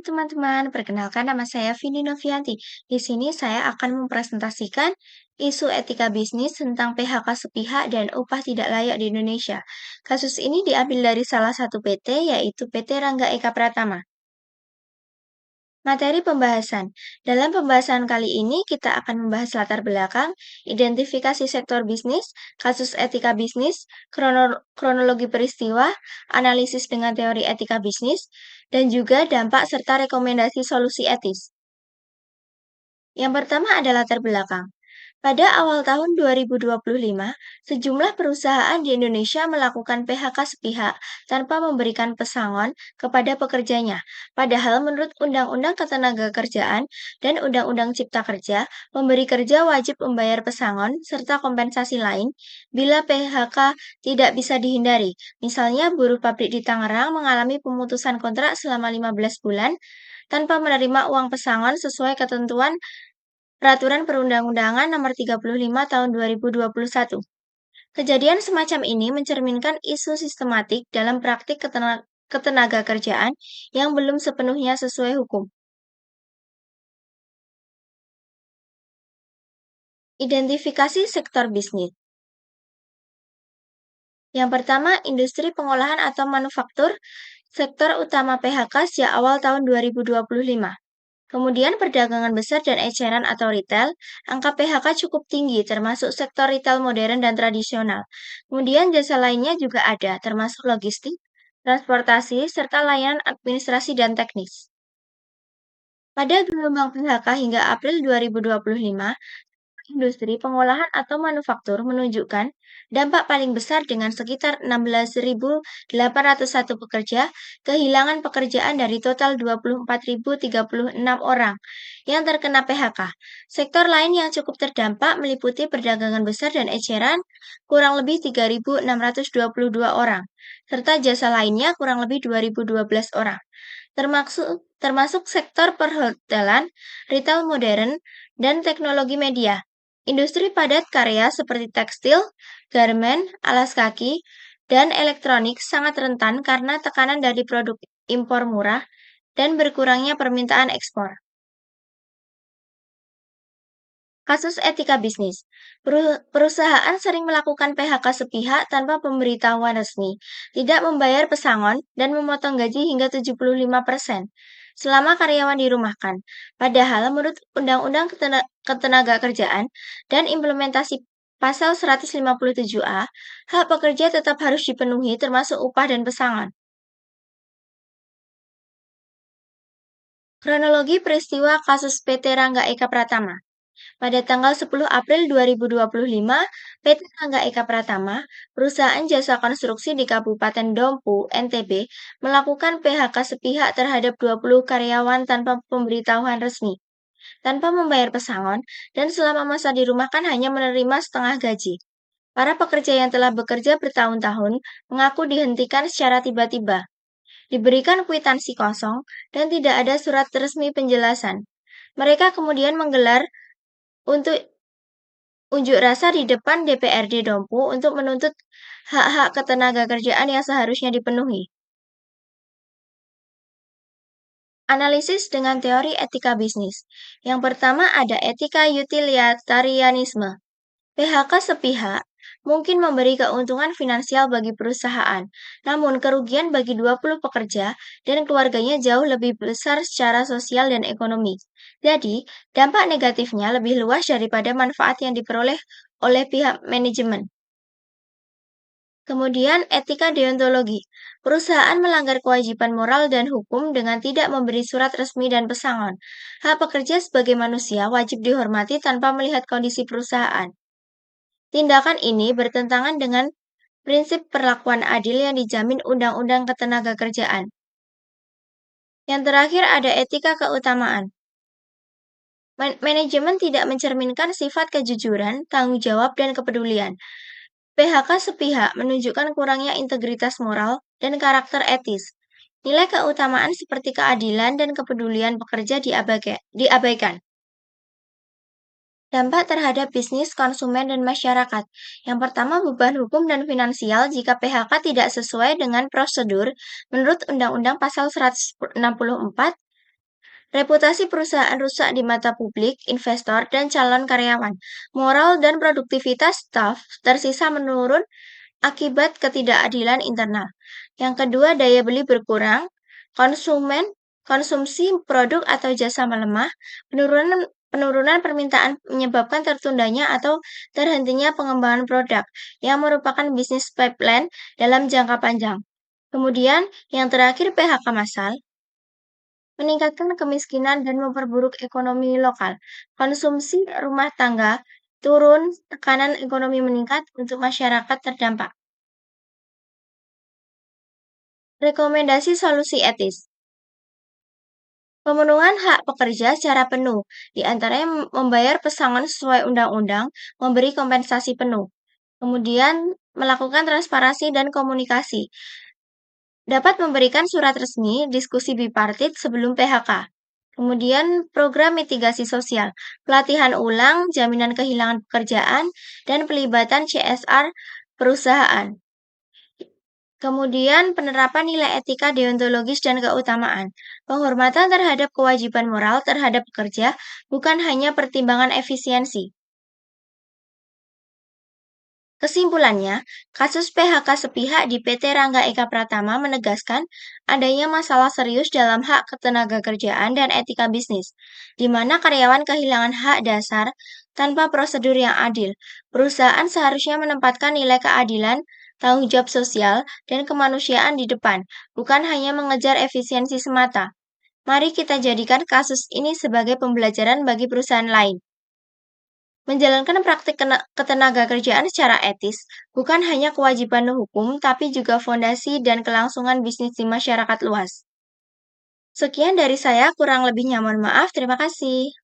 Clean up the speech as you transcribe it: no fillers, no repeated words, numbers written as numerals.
teman-teman, perkenalkan nama saya Vindi Novianti. Di sini saya akan mempresentasikan isu etika bisnis tentang PHK sepihak dan upah tidak layak di Indonesia. Kasus ini diambil dari salah satu PT, yaitu PT Rangga Eka Pratama. Materi pembahasan. Dalam pembahasan kali ini, kita akan membahas latar belakang, identifikasi sektor bisnis, kasus etika bisnis, kronologi peristiwa, analisis dengan teori etika bisnis, dan juga dampak serta rekomendasi solusi etis. Yang pertama adalah latar belakang. Pada awal tahun 2025, sejumlah perusahaan di Indonesia melakukan PHK sepihak tanpa memberikan pesangon kepada pekerjanya. Padahal menurut Undang-Undang Ketenagakerjaan dan Undang-Undang Cipta Kerja, pemberi kerja wajib membayar pesangon serta kompensasi lain bila PHK tidak bisa dihindari. Misalnya, buruh pabrik di Tangerang mengalami pemutusan kontrak selama 15 bulan tanpa menerima uang pesangon sesuai ketentuan Peraturan Perundang-undangan Nomor 35 Tahun 2021. Kejadian semacam ini mencerminkan isu sistematik dalam praktik ketenagakerjaan yang belum sepenuhnya sesuai hukum. Identifikasi sektor bisnis. Yang pertama, industri pengolahan atau manufaktur, sektor utama PHK sejak awal tahun 2025. Kemudian perdagangan besar dan eceran atau retail, angka PHK cukup tinggi termasuk sektor retail modern dan tradisional. Kemudian jasa lainnya juga ada, termasuk logistik, transportasi, serta layanan administrasi dan teknis. Pada gelombang PHK hingga April 2025, industri pengolahan atau manufaktur menunjukkan dampak paling besar dengan sekitar 16.801 pekerja kehilangan pekerjaan dari total 24.036 orang yang terkena PHK. Sektor lain yang cukup terdampak meliputi perdagangan besar dan eceran kurang lebih 3.622 orang, serta jasa lainnya kurang lebih 2.012 orang. Termasuk sektor perhotelan, retail modern, dan teknologi media. Industri padat karya seperti tekstil, garmen, alas kaki, dan elektronik sangat rentan karena tekanan dari produk impor murah dan berkurangnya permintaan ekspor. Kasus etika bisnis. Perusahaan sering melakukan PHK sepihak tanpa pemberitahuan resmi, tidak membayar pesangon, dan memotong gaji hingga 75% selama karyawan dirumahkan. Padahal menurut Undang-Undang Ketenagakerjaan dan implementasi Pasal 157A, hak pekerja tetap harus dipenuhi termasuk upah dan pesangon. Kronologi peristiwa kasus PT Rangga Eka Pratama. Pada tanggal 10 April 2025, PT Rangga Eka Pratama, perusahaan jasa konstruksi di Kabupaten Dompu, NTB, melakukan PHK sepihak terhadap 20 karyawan tanpa pemberitahuan resmi, tanpa membayar pesangon, dan selama masa dirumahkan hanya menerima setengah gaji. Para pekerja yang telah bekerja bertahun-tahun mengaku dihentikan secara tiba-tiba, diberikan kwitansi kosong, dan tidak ada surat resmi penjelasan. Mereka kemudian menggelar untuk unjuk rasa di depan DPRD Dompu untuk menuntut hak-hak ketenagakerjaan yang seharusnya dipenuhi. Analisis dengan teori etika bisnis. Yang pertama ada etika utilitarianisme. PHK sepihak mungkin memberi keuntungan finansial bagi perusahaan, namun kerugian bagi 20 pekerja dan keluarganya jauh lebih besar secara sosial dan ekonomi. Jadi, dampak negatifnya lebih luas daripada manfaat yang diperoleh oleh pihak manajemen. Kemudian, etika deontologi. Perusahaan melanggar kewajiban moral dan hukum dengan tidak memberi surat resmi dan pesangon. Hak pekerja sebagai manusia wajib dihormati tanpa melihat kondisi perusahaan. Tindakan ini bertentangan dengan prinsip perlakuan adil yang dijamin Undang-Undang Ketenagakerjaan. Yang terakhir ada etika keutamaan. Manajemen tidak mencerminkan sifat kejujuran, tanggung jawab, dan kepedulian. PHK sepihak menunjukkan kurangnya integritas moral dan karakter etis. Nilai keutamaan seperti keadilan dan kepedulian pekerja diabaikan. Dampak terhadap bisnis, konsumen, dan masyarakat. Yang pertama, beban hukum dan finansial jika PHK tidak sesuai dengan prosedur menurut Undang-Undang Pasal 164 Reputasi perusahaan rusak di mata publik, investor, dan calon karyawan. Moral dan produktivitas staf tersisa menurun akibat ketidakadilan internal. Yang kedua, daya beli berkurang, konsumen konsumsi produk atau jasa melemah, penurunan penurunan permintaan menyebabkan tertundanya atau terhentinya pengembangan produk yang merupakan bisnis pipeline dalam jangka panjang. Kemudian, yang terakhir PHK massal, meningkatkan kemiskinan dan memperburuk ekonomi lokal. Konsumsi rumah tangga turun, tekanan ekonomi meningkat untuk masyarakat terdampak. Rekomendasi solusi etis. Pemenuhan hak pekerja secara penuh, di antaranya membayar pesangon sesuai undang-undang, memberi kompensasi penuh. Kemudian melakukan transparansi dan komunikasi. Dapat memberikan surat resmi, diskusi bipartit sebelum PHK. Kemudian program mitigasi sosial, pelatihan ulang, jaminan kehilangan pekerjaan, dan pelibatan CSR perusahaan. Kemudian penerapan nilai etika deontologis dan keutamaan. Penghormatan terhadap kewajiban moral terhadap pekerja bukan hanya pertimbangan efisiensi. Kesimpulannya, kasus PHK sepihak di PT Rangga Eka Pratama menegaskan adanya masalah serius dalam hak ketenagakerjaan dan etika bisnis, di mana karyawan kehilangan hak dasar tanpa prosedur yang adil. Perusahaan seharusnya menempatkan nilai keadilan, tanggung jawab sosial, dan kemanusiaan di depan, bukan hanya mengejar efisiensi semata. Mari kita jadikan kasus ini sebagai pembelajaran bagi perusahaan lain. Menjalankan praktik ketenagakerjaan secara etis bukan hanya kewajiban hukum, tapi juga fondasi dan kelangsungan bisnis di masyarakat luas. Sekian dari saya, kurang lebihnya mohon maaf. Terima kasih.